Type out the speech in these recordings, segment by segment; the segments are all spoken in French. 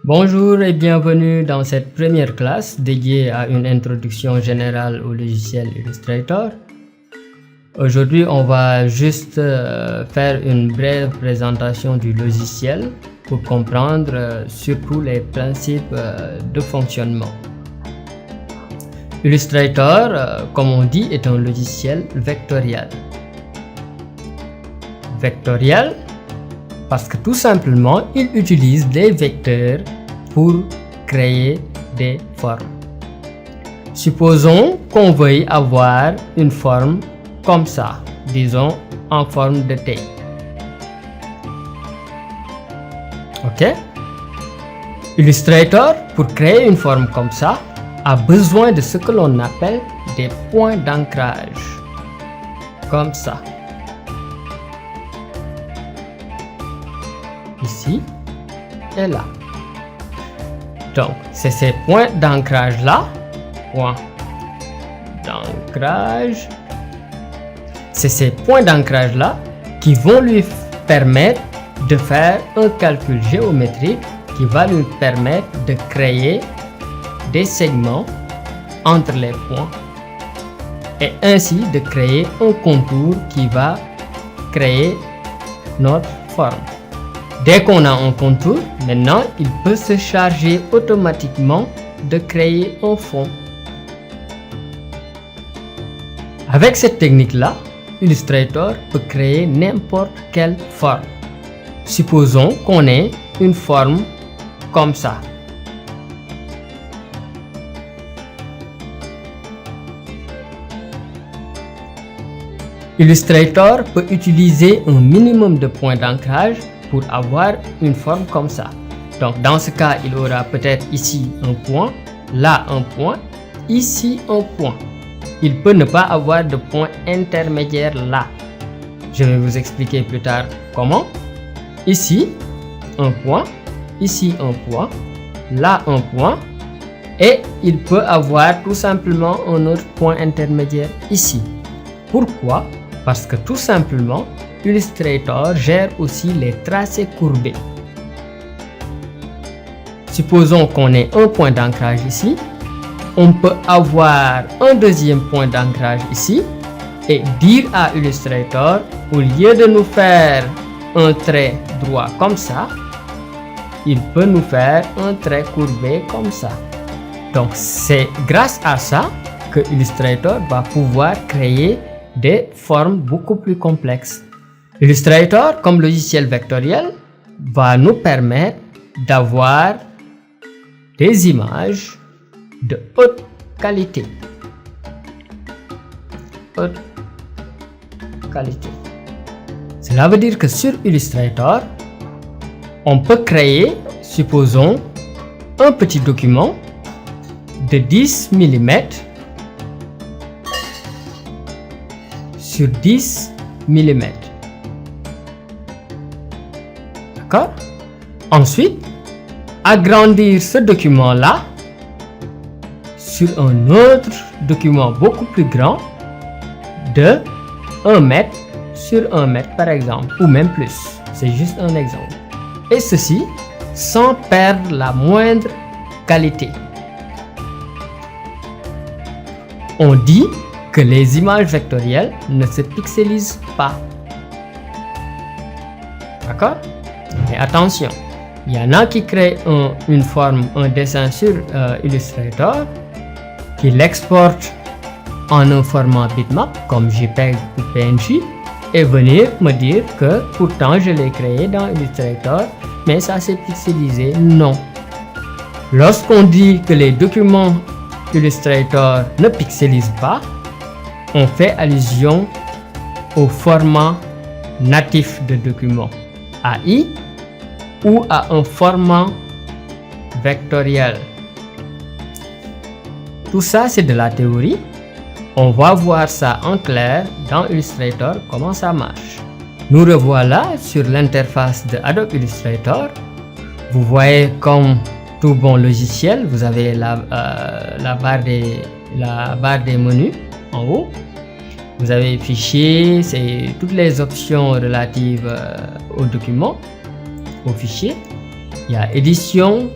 Bonjour et bienvenue dans cette première classe dédiée à une introduction générale au logiciel Illustrator. Aujourd'hui, on va juste faire une brève présentation du logiciel pour comprendre surtout les principes de fonctionnement. Illustrator, comme on dit, est un logiciel vectoriel. Vectoriel parce que tout simplement, il utilise des vecteurs pour créer des formes. Supposons qu'on veuille avoir une forme comme ça, disons en forme de T. Ok? Illustrator, pour créer une forme comme ça, a besoin de ce que l'on appelle des points d'ancrage. Comme ça. Ici et là. Donc, c'est ces points d'ancrage là. Points d'ancrage. C'est ces points d'ancrage là qui vont lui permettre de faire un calcul géométrique qui va lui permettre de créer des segments entre les points et ainsi de créer un contour qui va créer notre forme. Dès qu'on a un contour, maintenant il peut se charger automatiquement de créer un fond. Avec cette technique-là, Illustrator peut créer n'importe quelle forme. Supposons qu'on ait une forme comme ça. Illustrator peut utiliser un minimum de points d'ancrage pour avoir une forme comme ça. Donc dans ce cas, il aura peut-être ici un point, là un point, ici un point. Il peut ne pas avoir de point intermédiaire là. Je vais vous expliquer plus tard comment. Ici un point, ici un point, là un point et il peut avoir tout simplement un autre point intermédiaire ici. Pourquoi? Parce que tout simplement, Illustrator gère aussi les tracés courbés. Supposons qu'on ait un point d'ancrage ici. On peut avoir un deuxième point d'ancrage ici et dire à Illustrator, au lieu de nous faire un trait droit comme ça, il peut nous faire un trait courbé comme ça. Donc c'est grâce à ça que Illustrator va pouvoir créer des formes beaucoup plus complexes. Illustrator, comme logiciel vectoriel, va nous permettre d'avoir des images de haute qualité. Haute qualité. Cela veut dire que sur Illustrator, on peut créer, supposons, un petit document de 10 mm sur 10 mm. D'accord? Ensuite, agrandir ce document-là sur un autre document beaucoup plus grand de 1 mètre sur 1 mètre par exemple, ou même plus. C'est juste un exemple. Et ceci sans perdre la moindre qualité. On dit que les images vectorielles ne se pixelisent pas. D'accord? Mais attention, il y en a qui créent une forme, un dessin sur Illustrator, qui l'exportent en un format bitmap comme JPEG ou PNG et venir me dire que pourtant je l'ai créé dans Illustrator, mais ça s'est pixelisé. Non. Lorsqu'on dit que les documents Illustrator ne pixelisent pas, on fait allusion au format natif de document AI ou à un format vectoriel. Tout ça, c'est de la théorie. On va voir ça en clair dans Illustrator, comment ça marche. Nous revoilà sur l'interface de Adobe Illustrator. Vous voyez, comme tout bon logiciel, vous avez la barre des menus en haut. Vous avez fichier, c'est toutes les options relatives au document, au fichier. Il y a édition,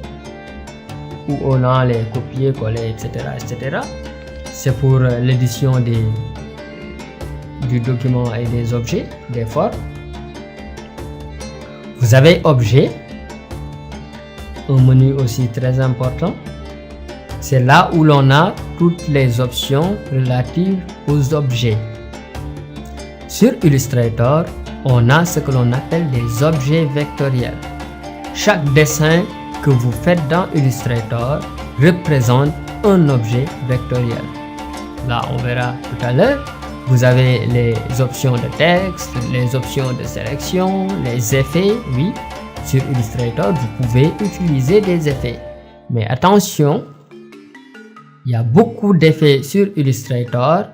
où on a les copier, coller, etc. etc. C'est pour l'édition du document et des objets, des formes. Vous avez objet, un menu aussi très important. C'est là où l'on a toutes les options relatives aux objets. Sur Illustrator, on a ce que l'on appelle des objets vectoriels. Chaque dessin que vous faites dans Illustrator représente un objet vectoriel. Là, on verra tout à l'heure. Vous avez les options de texte, les options de sélection, les effets. Oui, sur Illustrator, vous pouvez utiliser des effets. Mais attention, il y a beaucoup d'effets sur Illustrator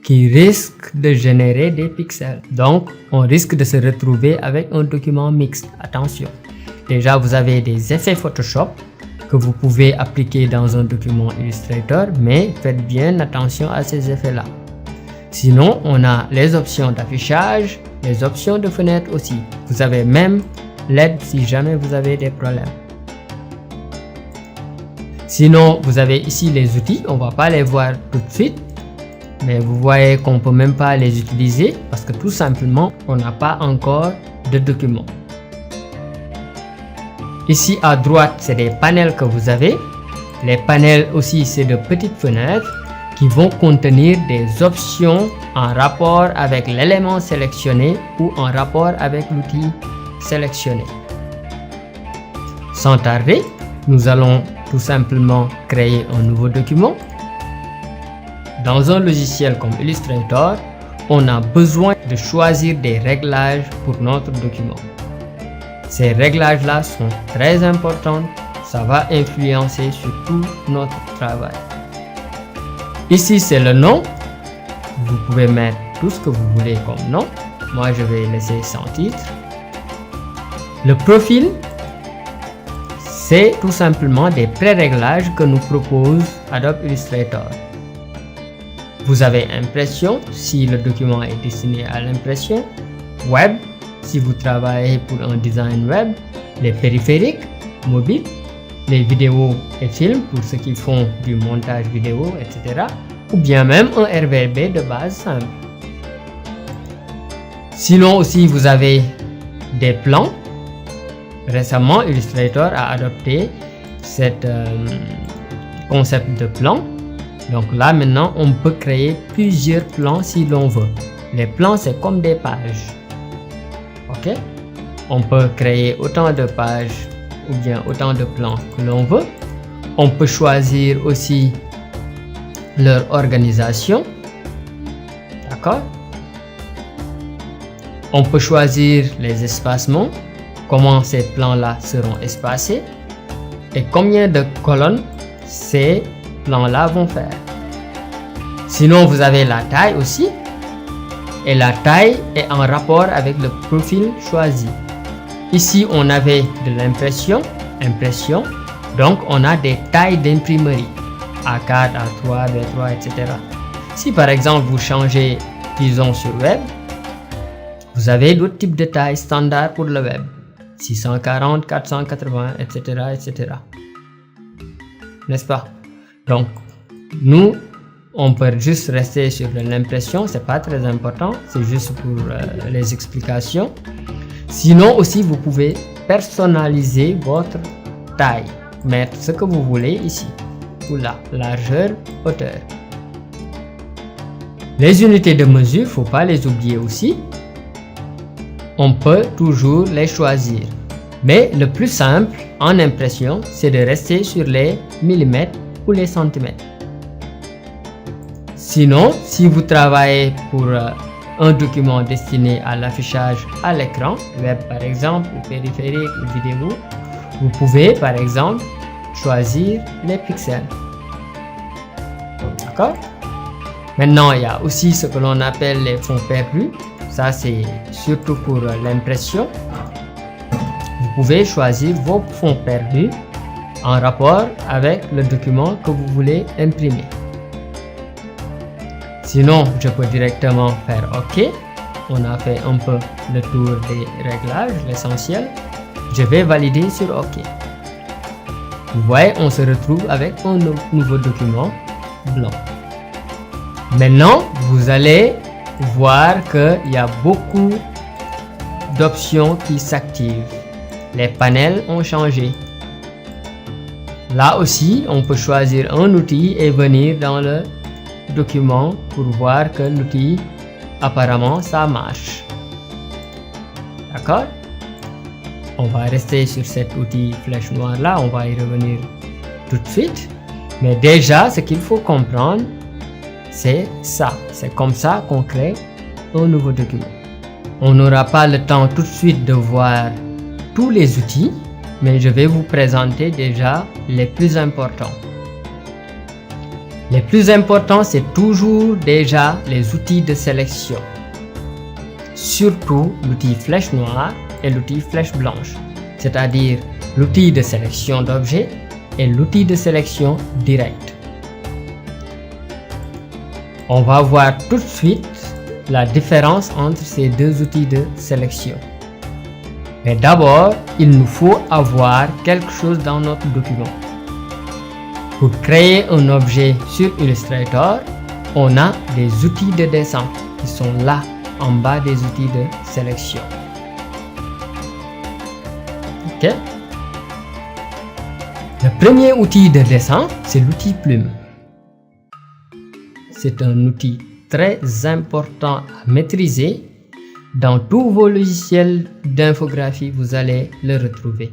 qui risquent de générer des pixels. Donc, on risque de se retrouver avec un document mixte. Attention. Déjà, vous avez des effets Photoshop que vous pouvez appliquer dans un document Illustrator, mais faites bien attention à ces effets-là. Sinon, on a les options d'affichage, les options de fenêtre aussi. Vous avez même l'aide si jamais vous avez des problèmes. Sinon, vous avez ici les outils. On ne va pas les voir tout de suite, mais vous voyez qu'on ne peut même pas les utiliser parce que tout simplement, on n'a pas encore de document. Ici à droite, c'est des panels que vous avez. Les panels aussi, c'est de petites fenêtres qui vont contenir des options en rapport avec l'élément sélectionné ou en rapport avec l'outil sélectionné. Sans tarder, nous allons tout simplement créer un nouveau document. Dans un logiciel comme Illustrator, on a besoin de choisir des réglages pour notre document. Ces réglages-là sont très importants, ça va influencer sur tout notre travail. Ici, c'est le nom. Vous pouvez mettre tout ce que vous voulez comme nom. Moi, je vais laisser sans titre. Le profil, c'est tout simplement des pré-réglages que nous propose Adobe Illustrator. Vous avez impression, si le document est destiné à l'impression. Web, si vous travaillez pour un design web. Les périphériques, mobiles. Les vidéos et films pour ceux qui font du montage vidéo, etc. Ou bien même un RVB de base simple. Sinon aussi, vous avez des plans. Récemment, Illustrator a adopté cet concept de plan. Donc là, maintenant, on peut créer plusieurs plans si l'on veut. Les plans, c'est comme des pages. Ok? On peut créer autant de pages ou bien autant de plans que l'on veut. On peut choisir aussi leur organisation. D'accord? On peut choisir les espacements, comment ces plans-là seront espacés et combien de colonnes ces plans-là vont faire. Sinon, vous avez la taille aussi. Et la taille est en rapport avec le profil choisi. Ici, on avait de l'impression, donc on a des tailles d'imprimerie, A4, A3, B3, etc. Si par exemple vous changez, disons sur web, vous avez d'autres types de tailles standards pour le web, 640, 480, etc., etc. N'est-ce pas? Donc, nous, on peut juste rester sur l'impression, c'est pas très important, c'est juste pour les explications. Sinon aussi, vous pouvez personnaliser votre taille, mettre ce que vous voulez ici, ou là, largeur, hauteur. Les unités de mesure, faut pas les oublier aussi. On peut toujours les choisir. Mais le plus simple en impression, c'est de rester sur les millimètres ou les centimètres. Sinon, si vous travaillez pour un document destiné à l'affichage à l'écran, web par exemple, ou périphérique, ou vidéo, vous pouvez par exemple choisir les pixels. D'accord? Maintenant, il y a aussi ce que l'on appelle les fonds perdus. Ça, c'est surtout pour l'impression. Vous pouvez choisir vos fonds perdus en rapport avec le document que vous voulez imprimer. Sinon, je peux directement faire OK. On a fait un peu le tour des réglages, l'essentiel. Je vais valider sur OK. Vous voyez, on se retrouve avec un nouveau document blanc. Maintenant, vous allez voir qu'il y a beaucoup d'options qui s'activent. Les panels ont changé. Là aussi, on peut choisir un outil et venir dans le document pour voir que l'outil, apparemment, ça marche. D'accord? On va rester sur cet outil flèche noire là, on va y revenir tout de suite. Mais déjà, ce qu'il faut comprendre, c'est ça. C'est comme ça qu'on crée un nouveau document. On n'aura pas le temps tout de suite de voir tous les outils, mais je vais vous présenter déjà les plus importants. Les plus importants, c'est toujours déjà les outils de sélection. Surtout l'outil flèche noire et l'outil flèche blanche, c'est-à-dire l'outil de sélection d'objets et l'outil de sélection directe. On va voir tout de suite la différence entre ces deux outils de sélection. Mais d'abord, il nous faut avoir quelque chose dans notre document. Pour créer un objet sur Illustrator, on a des outils de dessin qui sont là, en bas des outils de sélection. Ok? Le premier outil de dessin, c'est l'outil plume. C'est un outil très important à maîtriser. Dans tous vos logiciels d'infographie, vous allez le retrouver.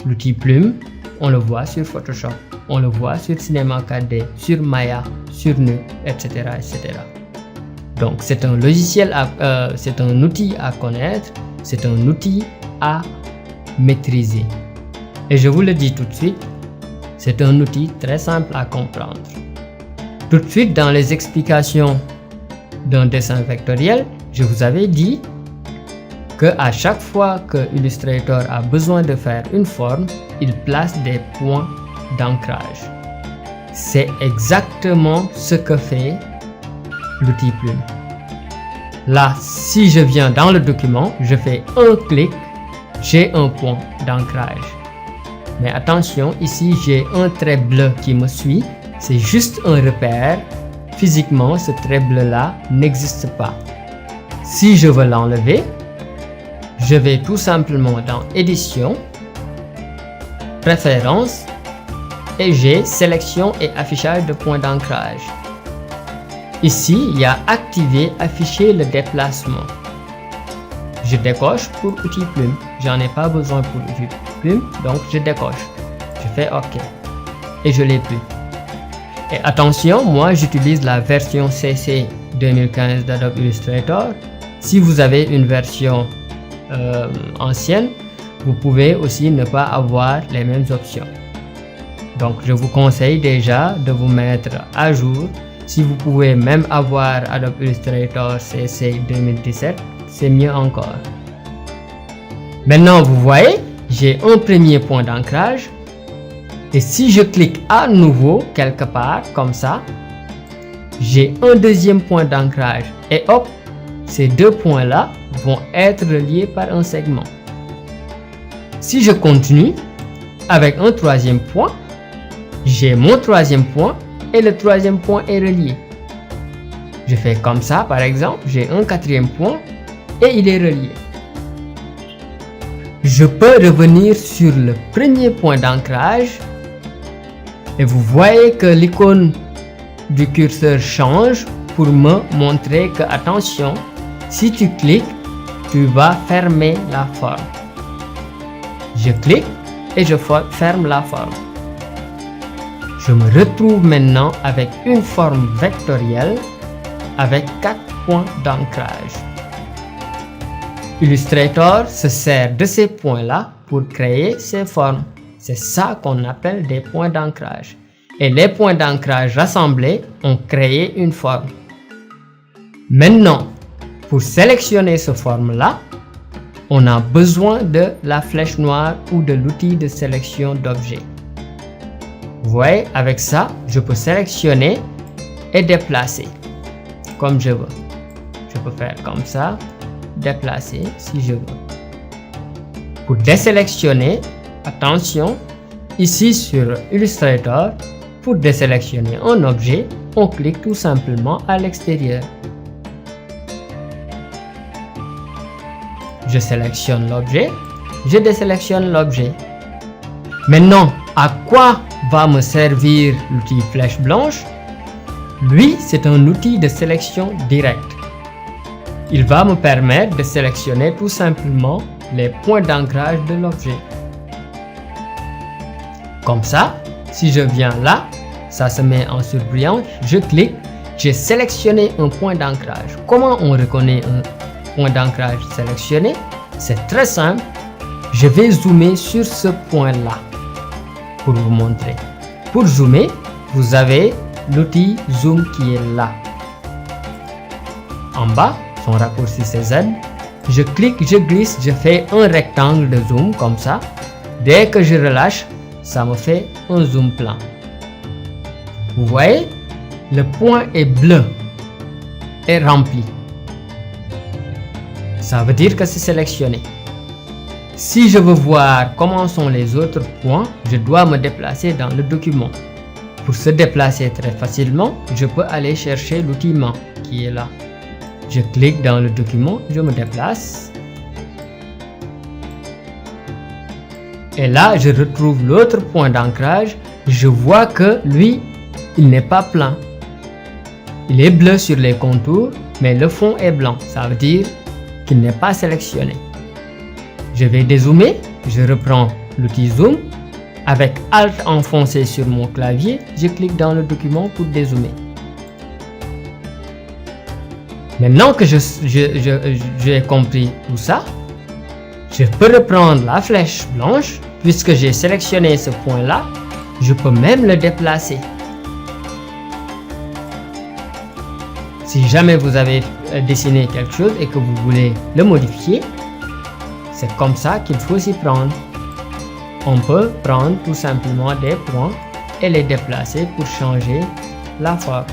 L'outil plume, on le voit sur Photoshop, on le voit sur Cinema 4D, sur Maya, sur Nuke, etc., etc. Donc c'est un logiciel, c'est un outil à connaître, c'est un outil à maîtriser. Et je vous le dis tout de suite, c'est un outil très simple à comprendre. Tout de suite dans les explications d'un dessin vectoriel, je vous avais dit que à chaque fois que Illustrator a besoin de faire une forme, il place des points d'ancrage. C'est exactement ce que fait l'outil plume. Là, si je viens dans le document, je fais un clic, j'ai un point d'ancrage. Mais attention, ici j'ai un trait bleu qui me suit, c'est juste un repère. Physiquement, ce trait bleu là n'existe pas. Si je veux l'enlever, je vais tout simplement dans Édition, Préférences, et j'ai Sélection et affichage de points d'ancrage. Ici, il y a Activer, afficher le déplacement. Je décoche pour outil plume. J'en ai pas besoin pour outil plume, donc je décoche. Je fais OK. Et je l'ai plus. Et attention, moi j'utilise la version CC 2015 d'Adobe Illustrator. Si vous avez une version ancienne, vous pouvez aussi ne pas avoir les mêmes options. Donc je vous conseille déjà de vous mettre à jour. Si vous pouvez même avoir Adobe Illustrator CC 2017, c'est mieux encore. Maintenant vous voyez, j'ai un premier point d'ancrage. Et si je clique à nouveau quelque part comme ça, j'ai un deuxième point d'ancrage. Et hop, ces deux points-là vont être reliés par un segment. Si je continue avec un troisième point, j'ai mon troisième point et le troisième point est relié. Je fais comme ça par exemple, j'ai un quatrième point et il est relié. Je peux revenir sur le premier point d'ancrage et vous voyez que l'icône du curseur change pour me montrer que attention, si tu cliques, tu vas fermer la forme. Je clique et je ferme la forme. Je me retrouve maintenant avec une forme vectorielle avec 4 points d'ancrage. Illustrator se sert de ces points-là pour créer ces formes. C'est ça qu'on appelle des points d'ancrage. Et les points d'ancrage rassemblés ont créé une forme. Maintenant, pour sélectionner cette forme-là, on a besoin de la flèche noire ou de l'outil de sélection d'objets. Vous voyez, avec ça, je peux sélectionner et déplacer comme je veux. Je peux faire comme ça, déplacer si je veux. Pour désélectionner, attention, Ici sur Illustrator, pour désélectionner un objet, on clique tout simplement à l'extérieur. Je sélectionne l'objet, je désélectionne l'objet. Maintenant, à quoi va me servir l'outil flèche blanche? Lui, c'est un outil de sélection directe. Il va me permettre de sélectionner tout simplement les points d'ancrage de l'objet. Comme ça, si je viens là, ça se met en surbrillance, je clique, j'ai sélectionné un point d'ancrage. Comment on reconnaît un point d'ancrage sélectionné? C'est très simple. Je vais zoomer sur ce point-là pour vous montrer. Pour zoomer, vous avez l'outil zoom qui est là. En bas, son raccourci c'est Z. Je clique, je glisse, je fais un rectangle de zoom comme ça. Dès que je relâche, ça me fait un zoom plan. Vous voyez, le point est bleu et rempli. Ça veut dire que c'est sélectionné. Si je veux voir comment sont les autres points, je dois me déplacer dans le document. Pour se déplacer très facilement, je peux aller chercher l'outil main qui est là. Je clique dans le document, je me déplace. Et là, je retrouve l'autre point d'ancrage. Je vois que lui, il n'est pas plein. Il est bleu sur les contours, mais le fond est blanc. Ça veut dire qu'il n'est pas sélectionné. Je vais dézoomer, je reprends l'outil zoom. Avec Alt enfoncé sur mon clavier, je clique dans le document pour dézoomer. Maintenant que j'ai compris tout ça, je peux reprendre la flèche blanche. Puisque j'ai sélectionné ce point-là, je peux même le déplacer. Si jamais vous avez dessiné quelque chose et que vous voulez le modifier, c'est comme ça qu'il faut s'y prendre. On peut prendre tout simplement des points et les déplacer pour changer la forme.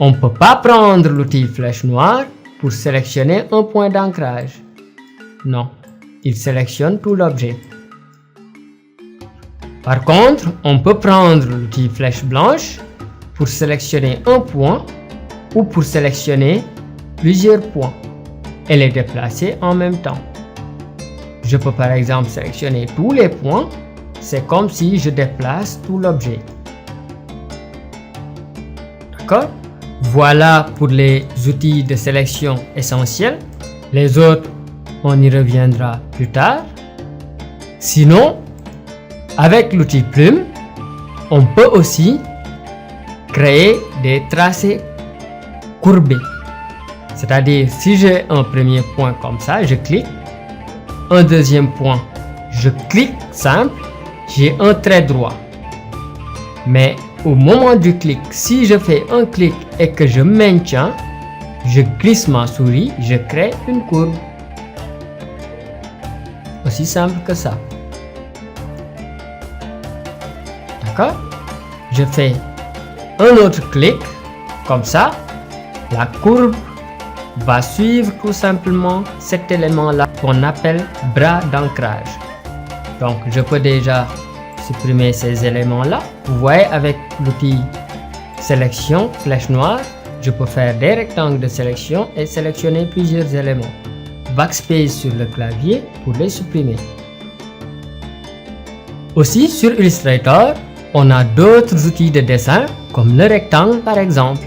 On ne peut pas prendre l'outil flèche noire pour sélectionner un point d'ancrage. Non, il sélectionne tout l'objet. Par contre, on peut prendre l'outil flèche blanche pour sélectionner un point ou pour sélectionner plusieurs points et les déplacer en même temps. Je peux par exemple sélectionner tous les points, c'est comme si je déplace tout l'objet. D'accord? Voilà pour les outils de sélection essentiels. Les autres, on y reviendra plus tard. Sinon, avec l'outil plume, on peut aussi créer des tracés courbés. C'est-à-dire, si j'ai un premier point comme ça, je clique. Un deuxième point, je clique simple, j'ai un trait droit. Mais au moment du clic, si je fais un clic et que je maintiens, je glisse ma souris, je crée une courbe. Aussi simple que ça. D'accord? Je fais un autre clic, comme ça, la courbe va suivre tout simplement cet élément-là qu'on appelle bras d'ancrage. Donc, je peux déjà supprimer ces éléments-là. Vous voyez, avec l'outil sélection, flèche noire, je peux faire des rectangles de sélection et sélectionner plusieurs éléments. Backspace sur le clavier pour les supprimer. Aussi, sur Illustrator, on a d'autres outils de dessin, comme le rectangle par exemple.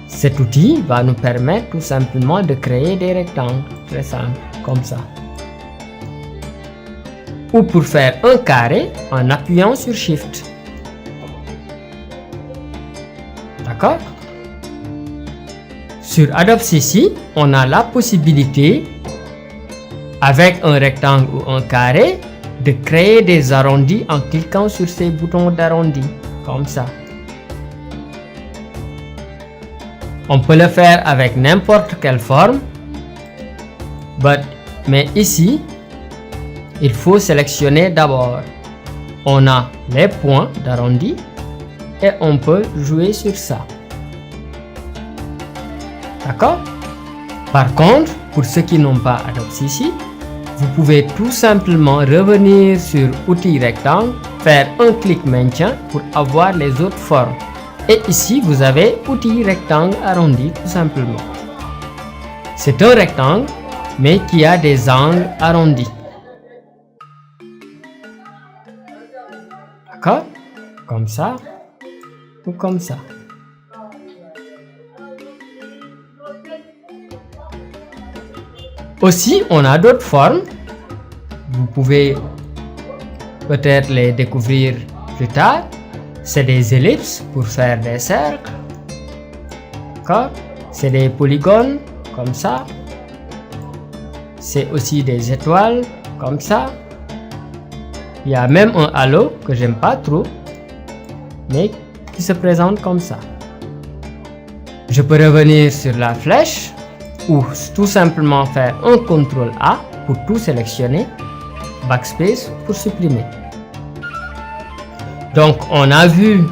Cet outil va nous permettre tout simplement de créer des rectangles, très simples, comme ça. Ou pour faire un carré en appuyant sur Shift. D'accord? Sur Adobe CC, on a la possibilité, avec un rectangle ou un carré, de créer des arrondis en cliquant sur ces boutons d'arrondi, comme ça. On peut le faire avec n'importe quelle forme, mais ici, il faut sélectionner d'abord. On a les points d'arrondi et on peut jouer sur ça. D'accord? Par contre, pour ceux qui n'ont pas Adobe CC, vous pouvez tout simplement revenir sur Outils rectangle, faire un clic maintien pour avoir les autres formes. Et ici, vous avez Outils rectangle arrondi tout simplement. C'est un rectangle, mais qui a des angles arrondis. D'accord? Comme ça ou comme ça. Aussi, on a d'autres formes. Vous pouvez peut-être les découvrir plus tard. C'est des ellipses pour faire des cercles. D'accord? C'est des polygones comme ça. C'est aussi des étoiles comme ça. Il y a même un halo que j'aime pas trop, mais qui se présente comme ça. Je peux revenir sur la flèche ou tout simplement faire un CTRL A pour tout sélectionner, backspace pour supprimer. Donc on a vu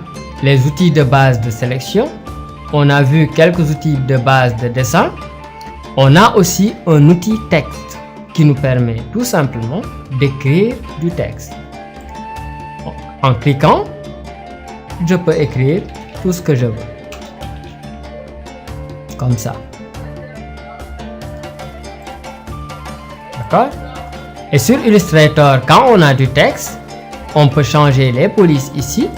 les outils de base de sélection, on a vu quelques outils de base de dessin, on a aussi un outil texte qui nous permet tout simplement d'écrire du texte. En cliquant, je peux écrire tout ce que je veux. Comme ça. D'accord? Et sur Illustrator, quand on a du texte, on peut changer les polices ici.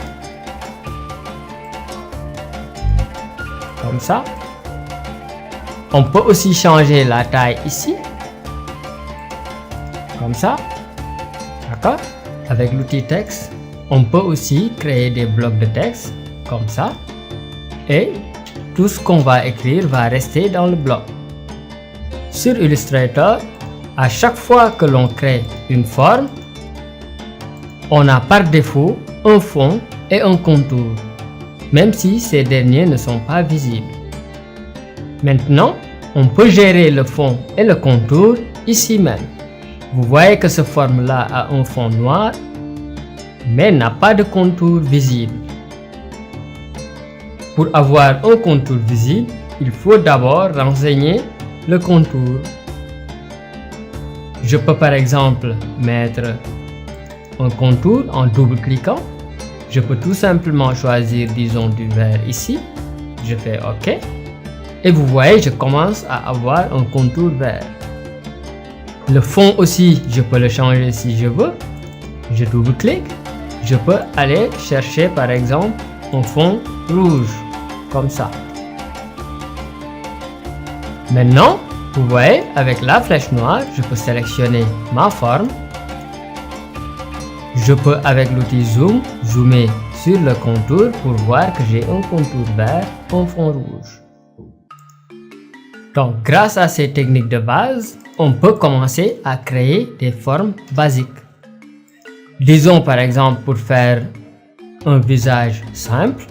Comme ça. On peut aussi changer la taille ici. Comme ça. D'accord? Avec l'outil texte, on peut aussi créer des blocs de texte comme ça. Et tout ce qu'on va écrire va rester dans le bloc. Sur Illustrator, à chaque fois que l'on crée une forme, on a par défaut un fond et un contour, même si ces derniers ne sont pas visibles. Maintenant, on peut gérer le fond et le contour ici même. Vous voyez que cette forme-là a un fond noir, mais n'a pas de contour visible. Pour avoir un contour visible, il faut d'abord renseigner le contour. Je peux par exemple mettre un contour en double-cliquant. Je peux tout simplement choisir, disons, du vert ici. Je fais OK. Et vous voyez, je commence à avoir un contour vert. Le fond aussi, je peux le changer si je veux. Je double-clique. Je peux aller chercher par exemple un fond rouge, comme ça. Maintenant, vous voyez, avec la flèche noire, je peux sélectionner ma forme. Je peux, avec l'outil zoom, zoomer sur le contour pour voir que j'ai un contour vert, un fond rouge. Donc, grâce à ces techniques de base, on peut commencer à créer des formes basiques. Disons par exemple, pour faire un visage simple,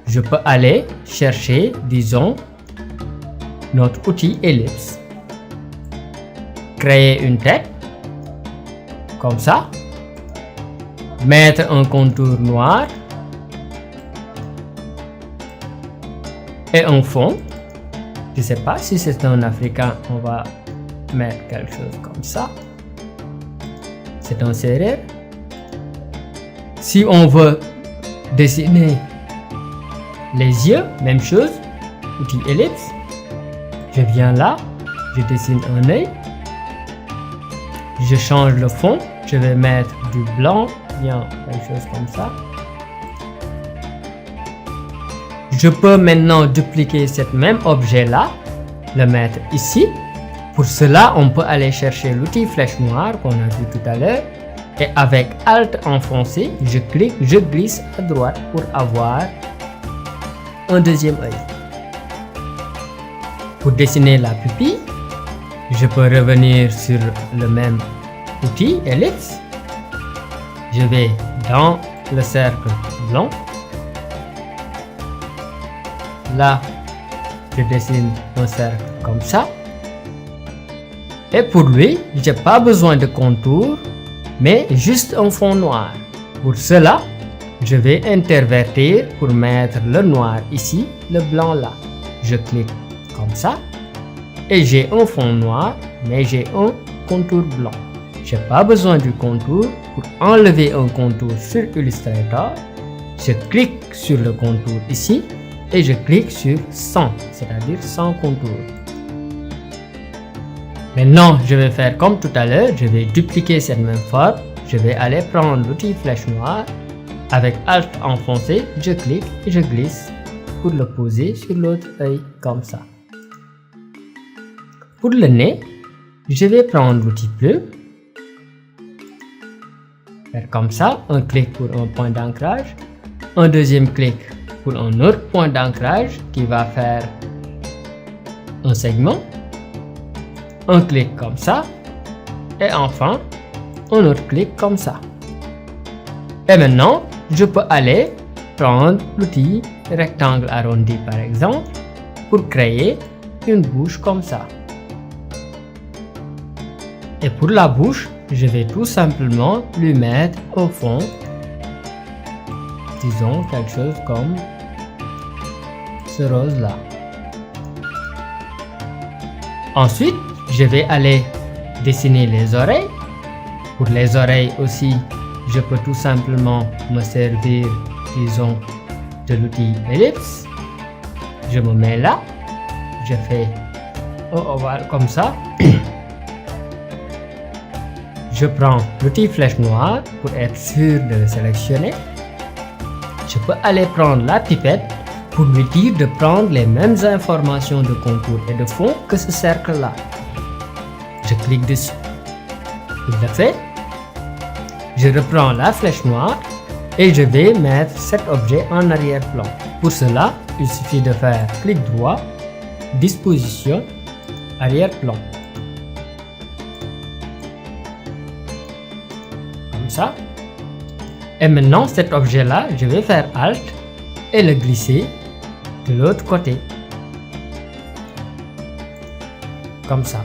je peux aller chercher, disons, notre outil ellipse. Créer une tête, comme ça. Mettre un contour noir. Et un fond. Je ne sais pas si c'est un africain, on va mettre quelque chose comme ça. C'est un serré. Si on veut dessiner les yeux, même chose, outil ellipse. Je viens là, je dessine un œil. Je change le fond, je vais mettre du blanc, bien quelque chose comme ça. Je peux maintenant dupliquer cet même objet là, le mettre ici. Pour cela, on peut aller chercher l'outil flèche noire qu'on a vu tout à l'heure. Et avec Alt enfoncé, je clique, je glisse à droite pour avoir un deuxième œil. Pour dessiner la pupille, je peux revenir sur le même outil, ellipse. Je vais dans le cercle blanc. Là, je dessine un cercle comme ça. Et pour lui, je n'ai pas besoin de contour, mais juste un fond noir. Pour cela, je vais intervertir pour mettre le noir ici, le blanc là. Je clique comme ça et j'ai un fond noir, mais j'ai un contour blanc. je n'ai pas besoin du contour. Pour enlever un contour sur Illustrator, je clique sur le contour ici et je clique sur sans, c'est-à-dire sans contour. Maintenant, je vais faire comme tout à l'heure, je vais dupliquer cette même forme. Je vais aller prendre l'outil flèche noire. Avec Alt enfoncé, je clique et je glisse pour le poser sur l'autre œil comme ça. Pour le nez, je vais prendre l'outil plume. Faire comme ça, un clic pour un point d'ancrage, un deuxième clic pour un autre point d'ancrage qui va faire un segment. Un clic comme ça et enfin un autre clic comme ça. Et maintenant, je peux aller prendre l'outil rectangle arrondi par exemple pour créer une bouche comme ça. Et pour la bouche, je vais tout simplement lui mettre au fond, disons quelque chose comme ce rose là. Ensuite, je vais aller dessiner les oreilles. Pour les oreilles aussi, je peux tout simplement me servir, disons, de l'outil ellipse. Je me mets là, je fais un ovale comme ça. Je prends l'outil flèche noire pour être sûr de le sélectionner. Je peux aller prendre la pipette pour lui dire de prendre les mêmes informations de contour et de fond que ce cercle là. Je clique dessus. Il le fait. Je reprends la flèche noire et je vais mettre cet objet en arrière-plan. Pour cela, il suffit de faire clic droit, disposition, arrière-plan. Comme ça. Et maintenant, cet objet-là, je vais faire Alt et le glisser de l'autre côté. Comme ça.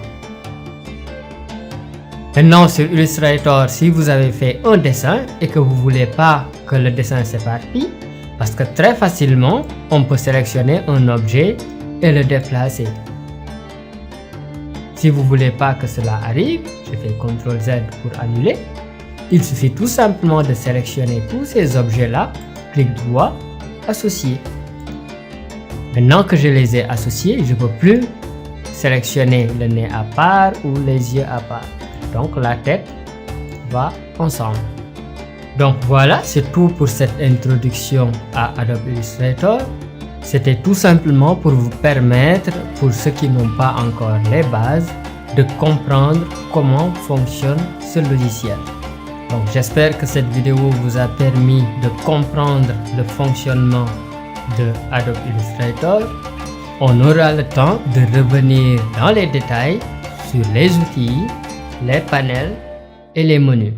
Maintenant sur Illustrator, si vous avez fait un dessin et que vous ne voulez pas que le dessin s'éparpille, parce que très facilement, on peut sélectionner un objet et le déplacer. Si vous ne voulez pas que cela arrive, je fais CTRL Z pour annuler. Il suffit tout simplement de sélectionner tous ces objets-là, clic droit, associer. Maintenant que je les ai associés, je ne peux plus sélectionner le nez à part ou les yeux à part. Donc la tête va ensemble. Donc voilà, c'est tout pour cette introduction à Adobe Illustrator. C'était tout simplement pour vous permettre, pour ceux qui n'ont pas encore les bases, de comprendre comment fonctionne ce logiciel. Donc j'espère que cette vidéo vous a permis de comprendre le fonctionnement de Adobe Illustrator. On aura le temps de revenir dans les détails sur les outils, les panels et les menus.